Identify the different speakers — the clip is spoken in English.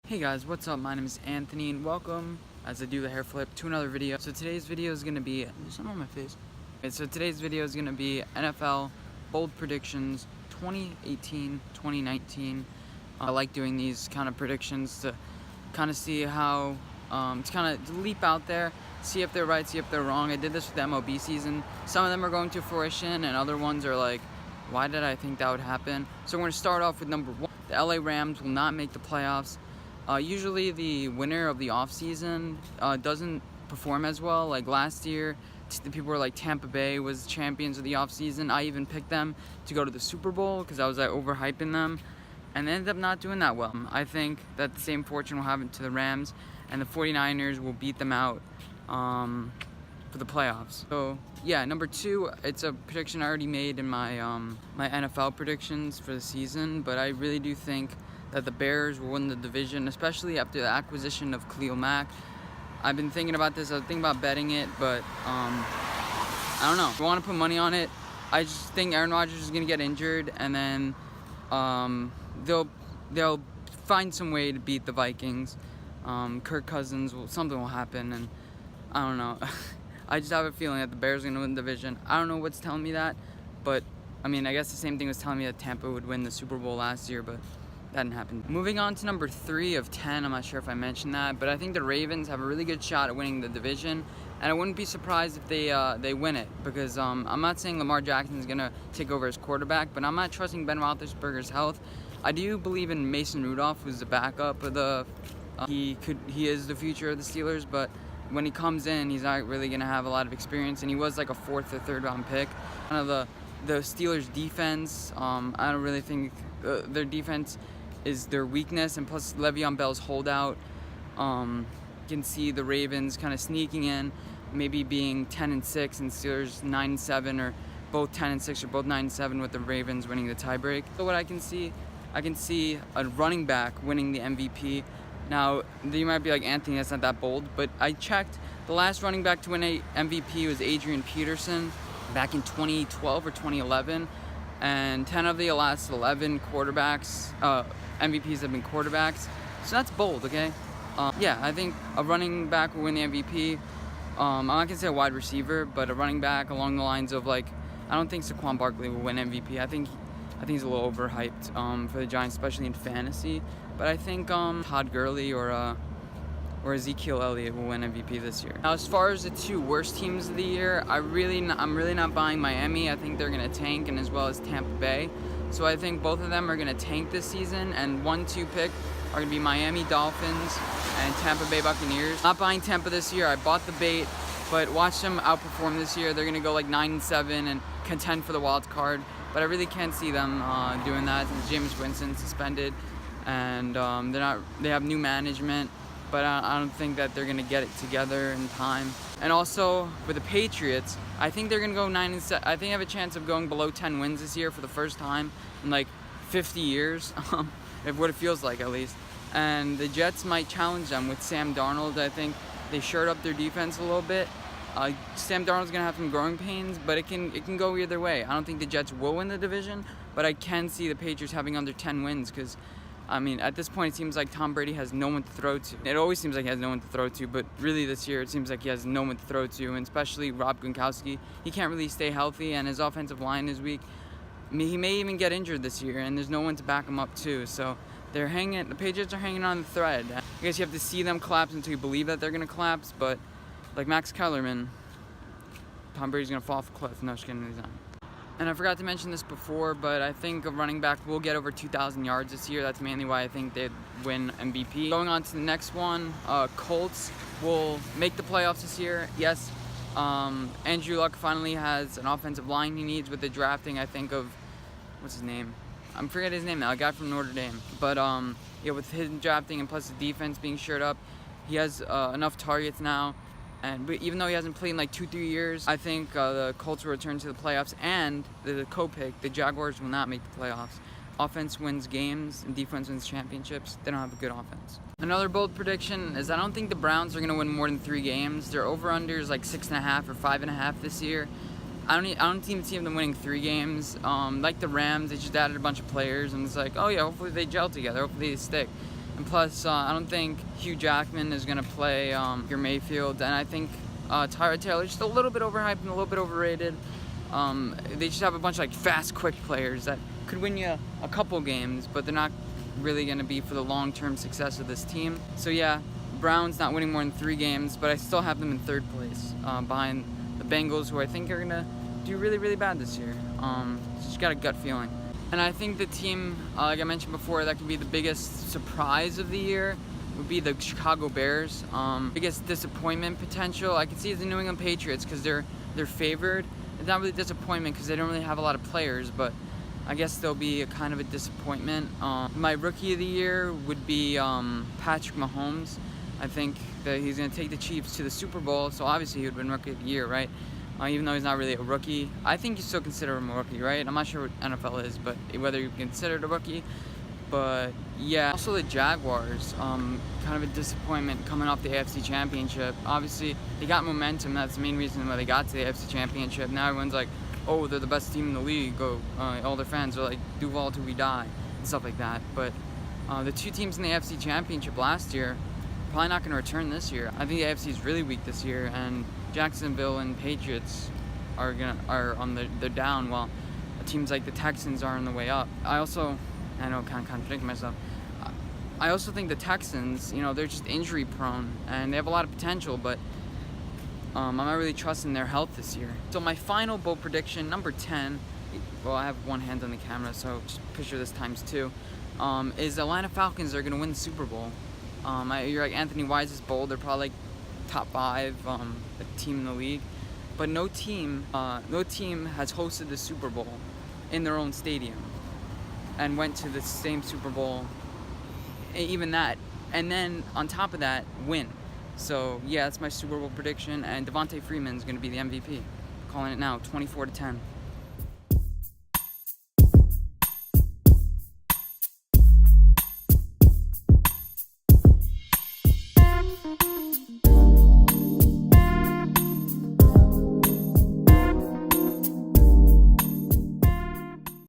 Speaker 1: Hey guys, what's up? My name is Anthony and welcome, as I do the hair flip, to another video. So today's video is going to be, there's something on my face. Okay, so today's video is going to be NFL bold predictions 2018-2019. I like doing these kind of predictions to kind of see how, to kind of leap out there, see if they're right, see if they're wrong. I did this with the MLB season. Some of them are going to fruition and other ones are like, why did I think that would happen? So we're going to start off with number one. The LA Rams will not make the playoffs. Usually the winner of the offseason doesn't perform as well. Like last year, the people were like Tampa Bay was champions of the offseason. I even picked them to go to the Super Bowl because I was like overhyping them, and they ended up not doing that well. I think that the same fortune will happen to the Rams, and the 49ers will beat them out for the playoffs. So yeah, number two, it's a prediction I already made in my my NFL predictions for the season, but I really do think that the Bears will win the division, especially after the acquisition of Khalil Mack. I've been thinking about this. I was thinking about betting it, but I don't know. If you want to put money on it, I just think Aaron Rodgers is going to get injured, and then they'll find some way to beat the Vikings. Kirk Cousins, something will happen, and I don't know. I just have a feeling that the Bears are going to win the division. I don't know what's telling me that, but I mean, I guess the same thing was telling me that Tampa would win the Super Bowl last year, but that didn't happen. Moving on to number 3 of 10, I'm not sure if I mentioned that, but I think the Ravens have a really good shot at winning the division, and I wouldn't be surprised if they win it, because I'm not saying Lamar Jackson is going to take over as quarterback, but I'm not trusting Ben Roethlisberger's health. I do believe in Mason Rudolph, who's the backup of the he is the future of the Steelers, but when he comes in, he's not really going to have a lot of experience, and he was like a 4th or 3rd round pick. Kind of the Steelers defense, I don't really think their defense is their weakness, and plus Le'Veon Bell's holdout. You can see the Ravens kind of sneaking in, maybe being 10-6 and Steelers 9-7, or both 10-6 or both 9-7 with the Ravens winning the tiebreak. So what I can see a running back winning the MVP. Now you might be like, Anthony, that's not that bold, but I checked. The last running back to win a MVP was Adrian Peterson back in 2012 or 2011, and 10 of the last 11 quarterbacks, MVPs have been quarterbacks, so that's bold, okay? Yeah, I think a running back will win the MVP. I'm not gonna say a wide receiver, but a running back along the lines of, like, I don't think Saquon Barkley will win MVP. I think he's a little overhyped for the Giants, especially in fantasy. But I think Todd Gurley or Ezekiel Elliott will win MVP this year. Now, as far as the 2 worst teams of the year, I'm really not buying Miami. I think they're gonna tank, and as well as Tampa Bay. So I think both of them are going to tank this season, and 1-2 pick are going to be Miami Dolphins and Tampa Bay Buccaneers. Not buying Tampa this year. I bought the bait, but watch them outperform this year. They're going to go like 9-7 and contend for the wild card, but I really can't see them doing that since Jameis Winston's suspended, and they have new management, but I don't think that they're going to get it together in time. And also with the Patriots, I think they're going to go 9-7. I think they have a chance of going below 10 wins this year for the first time in like 50 years, what it feels like at least. And the Jets might challenge them with Sam Darnold. I think they shored up their defense a little bit. Sam Darnold's going to have some growing pains, but it can go either way. I don't think the Jets will win the division, but I can see the Patriots having under 10 wins because, I mean, at this point, it seems like Tom Brady has no one to throw to. It always seems like he has no one to throw to, but really this year, it seems like he has no one to throw to, and especially Rob Gronkowski. He can't really stay healthy, and his offensive line is weak. I mean, he may even get injured this year, and there's no one to back him up, too. So the Patriots are hanging on the thread. I guess you have to see them collapse until you believe that they're going to collapse, but like Max Kellerman, Tom Brady's going to fall off a cliff. No, just kidding, he's not. And I forgot to mention this before, but I think a running back will get over 2,000 yards this year. That's mainly why I think they'd win MVP. Going on to the next one, Colts will make the playoffs this year. Yes, Andrew Luck finally has an offensive line he needs with the drafting, I think, of, what's his name? I'm forgetting his name now, a guy from Notre Dame. But yeah, with his drafting and plus the defense being shored up, he has enough targets now. And even though he hasn't played in like 2-3 years, I think the Colts will return to the playoffs, and the co-pick, the Jaguars, will not make the playoffs. Offense wins games and defense wins championships. They don't have a good offense. Another bold prediction is I don't think the Browns are going to win more than 3 games. Their over-under is like 6.5 or 5.5 this year. I don't even see them winning 3 games. Like the Rams, they just added a bunch of players, and it's like, oh yeah, hopefully they gel together. Hopefully they stick. And plus, I don't think Hugh Jackman is going to play your Mayfield. And I think Tyrod Taylor is just a little bit overhyped and a little bit overrated. They just have a bunch of like fast, quick players that could win you a couple games, but they're not really going to be for the long-term success of this team. So yeah, Browns not winning more than 3 games, but I still have them in 3rd place behind the Bengals, who I think are going to do really, really bad this year. Just got a gut feeling. And I think the team, like I mentioned before, that could be the biggest surprise of the year would be the Chicago Bears. Biggest disappointment potential, I could see the New England Patriots because they're favored. It's not really disappointment because they don't really have a lot of players, but I guess they'll be a kind of a disappointment. My rookie of the year would be Patrick Mahomes. I think that he's going to take the Chiefs to the Super Bowl, so obviously he would win rookie of the year, right? Even though he's not really a rookie. I think you still consider him a rookie, right? I'm not sure what NFL is, but whether you consider it a rookie. But yeah, also the Jaguars, kind of a disappointment coming off the AFC Championship. Obviously, they got momentum. That's the main reason why they got to the AFC Championship. Now everyone's like, oh, they're the best team in the league. All their fans are like, Duval till we die, and stuff like that. But the 2 teams in the AFC Championship last year probably not going to return this year. I think the AFC is really weak this year, and Jacksonville and Patriots are they're down, while teams like the Texans are on the way up. I know, kind of contradicting myself. I also think the Texans, they're just injury prone and they have a lot of potential, but I'm not really trusting their health this year. So my final bold prediction, number 10. Well, I have one hand on the camera, so just picture this times 2. Is the Atlanta Falcons are gonna win the Super Bowl. You're like Anthony Wise is bold. They're probably like top 5 team in the league, but no team has hosted the Super Bowl in their own stadium and went to the same Super Bowl, even that, and then on top of that win. So yeah, that's my Super Bowl prediction, and Devontae Freeman's going to be the MVP. Calling it now, 24-10.